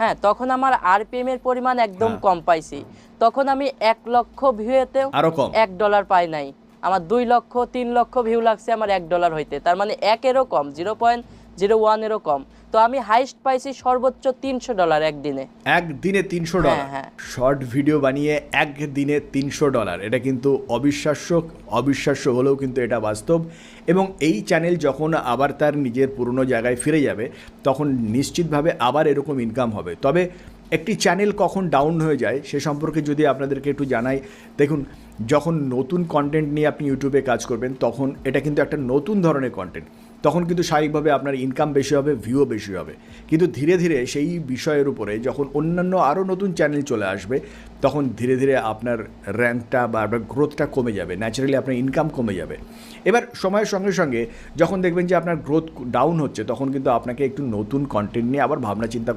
হ্যাঁ, তখন আমার আরপিএম এর পরিমাণ একদম হ্যাঁ। কম পাইছি। তখন আমি 1 লক্ষ ভিউতেও আরো কম। $1 পাই নাই। আমার 2 লক্ষ 3 লক্ষ ভিউ লাগছে আমার $1 হইতে। তার মানে 1 এরও কম, 0.01 এরও কম। তো আমি হাইস্ট পাইছি সর্বোচ্চ $300 একদিনে। একদিনে $300। হ্যাঁ, হ্যাঁ। শর্ট ভিডিও বানিয়ে একদিনে $300, এটা কিন্তু অবিশ্বাস্য হলেও কিন্তু এটা বাস্তব। এবং এই চ্যানেল যখন আবার তার নিজের পুরনো জায়গায় ফিরে যাবে তখন নিশ্চিতভাবে আবার এরকম ইনকাম হবে। তবে একটি চ্যানেল কখন ডাউন হয়ে যায় সে সম্পর্কে যদি আপনাদেরকে একটু জানাই, দেখুন, যখন নতুন কন্টেন্ট নিয়ে আপনি ইউটিউবে কাজ করবেন তখন এটা কিন্তু একটা নতুন ধরনের কন্টেন্ট, তখন কিন্তু স্বাভাবিকভাবে আপনার ইনকাম বেশি হবে, ভিউও বেশি হবে। কিন্তু ধীরে ধীরে সেই বিষয়ের উপরে যখন অন্যান্য আরও নতুন চ্যানেল চলে আসবে তখন ধীরে ধীরে আপনার র্যাঙ্কটা বা আপনার গ্রোথটা কমে যাবে, ন্যাচারালি আপনার ইনকাম কমে যাবে। এবার সময়ের সঙ্গে সঙ্গে যখন দেখবেন যে আপনার গ্রোথ ডাউন হচ্ছে তখন কিন্তু আপনাকে একটু নতুন কন্টেন্ট নিয়ে আবার ভাবনা চিন্তা